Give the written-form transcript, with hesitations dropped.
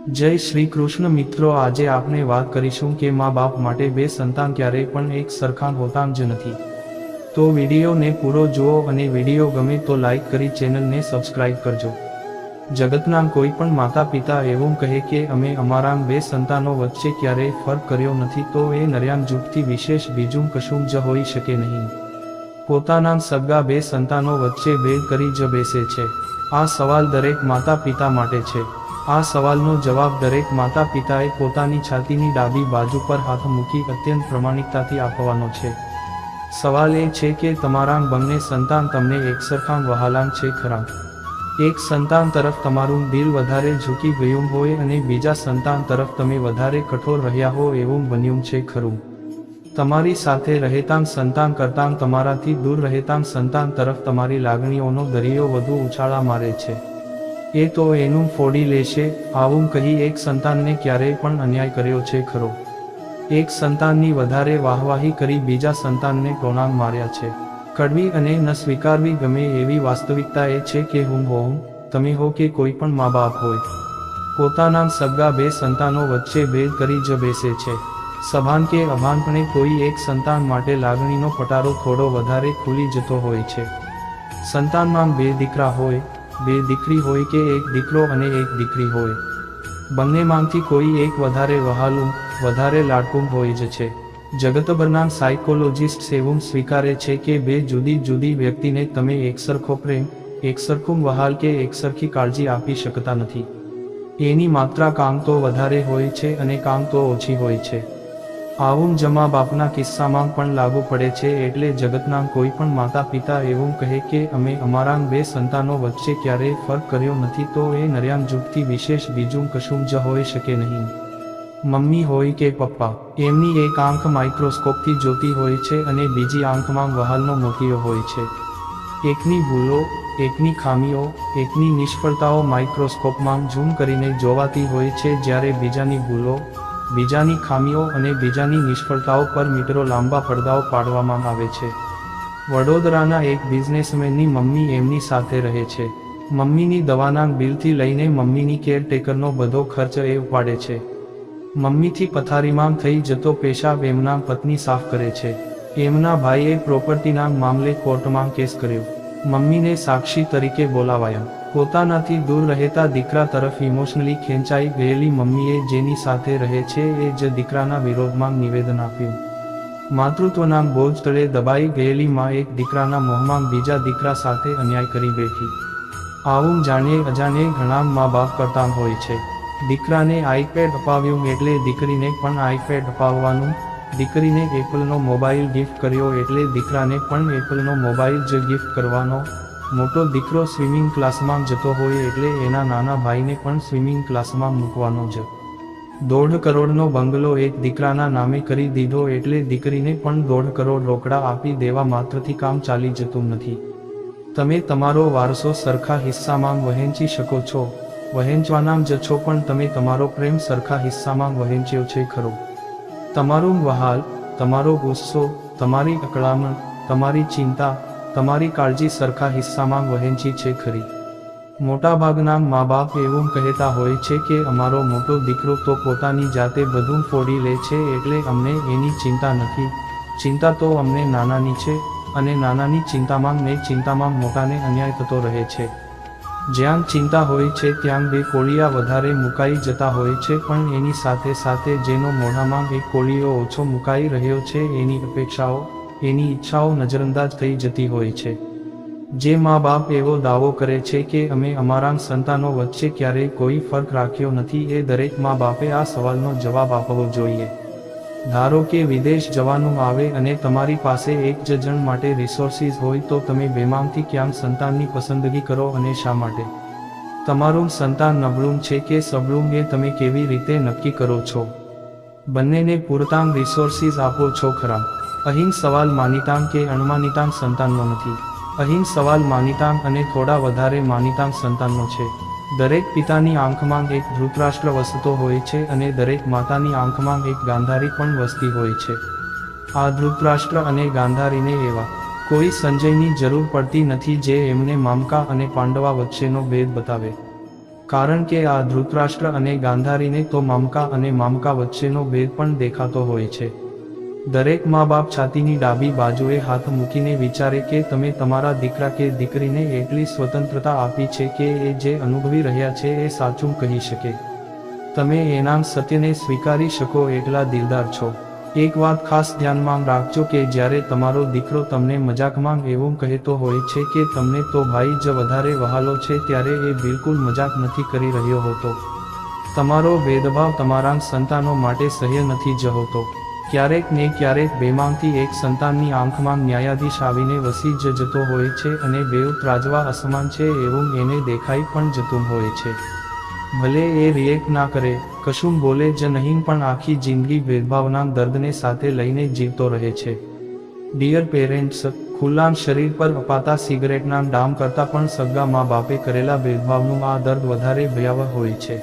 જય શ્રી કૃષ્ણ મિત્રો, આજે આપણે વાત કરીશું કે મા બાપ માટે બે સંતાન ક્યારેય પણ એક સરખા હોતા જ નથી। તો વિડીયોને પૂરો જુઓ અને વિડીયો ગમે તો લાઈક કરી ચેનલને સબસ્ક્રાઇબ કરજો। જગતના કોઈ પણ માતા પિતા એવું કહે કે અમે અમારા બે સંતાનો વચ્ચે ક્યારેય ફરક કર્યો નથી તો એ નર્યાન જુગથી વિશેષ બીજું કશું જ હોઈ શકે નહીં। પોતાના સગા બે સંતાનો વચ્ચે ભેદ કરી જ બેસે છે। આ સવાલ દરેક માતા પિતા માટે છે। આ સવાલનો જવાબ દરેક માતા પિતાએ પોતાની છાતીની ડાબી બાજુ પર હાથ મૂકી અત્યંત પ્રમાણિકતાથી આપવાનો છે। સવાલ એ છે કે તમારા બંને સંતાન તમને એકસરખા વહાલા છે ખરા? એક સંતાન તરફ તમારું દિલ વધારે ઝૂકી ગયું હોય અને બીજા સંતાન તરફ તમે વધારે કઠોર રહ્યા હો એવું બન્યું છે ખરું? તમારી સાથે રહેતા સંતાન કરતાં તમારાથી દૂર રહેતા સંતાન તરફ તમારી લાગણીઓનો દરિયો વધુ ઉછાળા મારે છે। એ તો એનું ફોડી લેશે આવું કહી એક સંતાનને ક્યારેય પણ અન્યાય કર્યો છે ખરો? એક સંતાનની વધારે વાહવાહી કરી બીજા સંતાનને ટોણાં માર્યા છે। કડવી અને ન સ્વીકારવી ગમે એવી વાસ્તવિકતા એ છે કે હું હોઉં, તમે હો કે કોઈ પણ મા બાપ હોય, પોતાના સગા બે સંતાનો વચ્ચે ભેદ કરી જ બેસે છે। સભાન કે અભાનપણે કોઈ એક સંતાન માટે લાગણીનો પટારો થોડો વધારે ખુલી જતો હોય છે। સંતાનમાં બે દીકરા હોય, બે દીકરી હોય કે એક દીકરો અને એક દીકરી હોય, બંનેમાંથી કોઈ એક વધારે વહાલું, વધારે લાડકું હોય જ છે। જગતભરના સાયકોલોજિસ્ટ એવું સ્વીકારે છે કે બે જુદી જુદી વ્યક્તિને તમે એકસરખો પ્રેમ, એકસરખું વહાલ કે એકસરખી કાળજી આપી શકતા નથી। એની માત્રા કામ તો વધારે હોય છે અને કામ તો ઓછી હોય છે। આવું જ મા બાપના કિસ્સામાં પણ લાગુ પડે છે। એટલે જગતના કોઈ પણ માતા પિતા એવું કહે કે અમે અમારા બે સંતાનો વચ્ચે ક્યારેય ફરક કર્યો નથી તો એ નર્યાન જુગથી વિશેષ બીજું કશું જ હોઈ શકે નહીં। મમ્મી હોય કે પપ્પા, એમની એક આંખ માઇક્રોસ્કોપથી જોતી હોય છે અને બીજી આંખમાં વહાલનો મોતિયો હોય છે। એકની ભૂલો, એકની ખામીઓ, એકની નિષ્ફળતાઓ માઇક્રોસ્કોપમાં ઝૂમ કરીને જોવાતી હોય છે, જ્યારે બીજાની ભૂલો, બીજાની ખામીઓ અને બીજાની નિષ્ફળતાઓ પર મીટરો લાંબા પડદાઓ પાડવામાં આવે છે। વડોદરાના એક બિઝનેસમેનની મમ્મી એમની સાથે રહે છે। મમ્મીની દવાના બિલથી લઈને મમ્મીની કેરટેકરનો બધો ખર્ચ એ ઉપાડે છે। મમ્મીથી પથારીમાં થઈ જતો પેશાબ એમના પત્ની સાફ કરે છે। એમના ભાઈએ પ્રોપર્ટીના મામલે કોર્ટમાં કેસ કર્યો। મમ્મીને સાક્ષી તરીકે બોલાવાયા। પોતાનાથી દૂર રહેતા દીકરા તરફ ઇમોશનલી ખેંચાઈ ગયેલી મમ્મીએ જેની સાથે રહે છે એ જ દીકરાના વિરોધમાં નિવેદન આપ્યું। માતૃત્વના બોજ તળે દબાઈ ગયેલી માં એક દીકરાના મોહમાં બીજા દીકરા સાથે અન્યાય કરી બેઠી। આવું જાણે અજાણે ઘણા મા બાપ કરતા હોય છે। દીકરાને આઈપેડ અપાવ્યું એટલે દીકરીને પણ આઈપેડ અપાવવાનું, દીકરીને એપલનો મોબાઈલ ગિફ્ટ કર્યો એટલે દીકરાને પણ એપલનો મોબાઈલ જ ગિફ્ટ કરવાનો। મોટો દીકરો સ્વિમિંગ ક્લાસમાં જતો હોય એટલે એના નાના ભાઈને પણ સ્વિમિંગ ક્લાસમાં મૂકવાનો જ। 1.5 કરોડનો બંગલો એક દીકરાના નામે કરી દીધો એટલે દીકરીને પણ 1.5 કરોડ રોકડા આપી દેવા માત્રથી કામ ચાલી જતું નથી। તમે તમારો વારસો સરખા હિસ્સામાં વહેંચી શકો છો, વહેંચવાના જ છો, પણ તમે તમારો પ્રેમ સરખા હિસ્સામાં વહેંચ્યો છે ખરો? તમારું વહાલ, તમારો ગુસ્સો, તમારી અકળામણ, તમારી ચિંતા, તમારી કાળજી સરખા હિસ્સામાં વહેંચી છે ખરી? મોટાભાગના મા બાપ એવું કહેતા હોય છે કે અમારો મોટો દીકરો તો પોતાની જાતે બધું ફોડી લે છે એટલે અમને એની ચિંતા નથી। ચિંતા તો અમને નાનાની છે અને નાનાની ચિંતામાં ને ચિંતામાં મોટાને અન્યાય થતો રહે છે। જ્યાં ચિંતા હોય છે ત્યાં બે કોળિયા વધારે મુકાઈ જતા હોય છે, પણ એની સાથે સાથે જેનો મોઢામાં એક કોળિયો ઓછો મુકાઈ રહ્યો છે એની અપેક્ષાઓ, એની ઈચ્છાઓ નજરઅંદાજ થઈ જતી હોય છે। જે મા બાપ એવો દાવો કરે છે કે અમે અમારા સંતાનો વચ્ચે ક્યારેય કોઈ ફરક રાખ્યો નથી એ દરેક મા બાપે આ સવાલનો જવાબ આપવો જોઈએ। ધારો કે વિદેશ જવાનું આવે અને તમારી પાસે એક જ જણ માટે રિસોર્સિસ હોય તો તમે બેમાંથી ક્યાં સંતાનની પસંદગી કરો અને શા માટે? તમારું સંતાન નબળું છે કે સબળું એ તમે કેવી રીતે નક્કી કરો છો? બંનેને પૂરતા રિસોર્સિસ આપો છો ખરા? અહીં સવાલ માનીતા કે અણમાનીતા સંતાનનો નથી। અહીં સવાલ માનીતા અને થોડા વધારે માનીતા સંતાનનો છે। દરેક પિતાની આંખમાં એક ધૃતરાષ્ટ્ર વસતો હોય છે અને દરેક માતાની આંખમાં એક ગાંધારી પણ વસતી હોય છે। આ ધૃતરાષ્ટ્ર અને ગાંધારીને એવા કોઈ સંજયની જરૂર પડતી નથી જે એમને મામકા અને પાંડવા વચ્ચેનો ભેદ બતાવે। કારણ કે આ ધૃતરાષ્ટ્ર અને ગાંધારીને તો મામકા અને મામકા વચ્ચેનો ભેદ પણ દેખાતો હોય છે. દરેક મા બાપ છાતીની ડાબી બાજુએ હાથ મૂકીને વિચારે કે તમે તમારા દીકરા કે દીકરીને એટલી સ્વતંત્રતા આપી છે કે એ જે અનુભવી રહ્યા છે એ સાચું કહી શકે. તમે એના સત્યને સ્વીકારી શકો એટલા દિલદાર છો. એક વાત ખાસ ધ્યાનમાં રાખજો કે જ્યારે તમારો દીકરો તમને મજાકમાં એવું કહેતો હોય છે કે તમને તો ભાઈ જ વધારે વહાલો છે, ત્યારે એ બિલકુલ મજાક નથી કરી રહ્યો હોતો. તમારો ભેદભાવ તમારા સંતાનો માટે સહ્ય નથી જ હોતો. ક્યારેક ને ક્યારેક બેમાંથી એક સંતાનની આંખમાં ન્યાયાધીશ આવીને વસી જ જતો હોય છે અને બેઉ ત્રાજવા અસમાન છે એવું એને દેખાઈ પણ જતું હોય છે. ભલે એ રિએક્ટ ના કરે, કશું બોલે જ નહીં, પણ આખી જિંદગી ભેદભાવના દર્દને સાથે લઈને જીવતો રહે છે. ડિયર પેરેન્ટ્સ, ખુલ્લામ શરીર પર અપાતા સિગરેટના ડામ કરતાં પણ સગા મા બાપે કરેલા ભેદભાવનું આ દર્દ વધારે ભયાવહ હોય છે.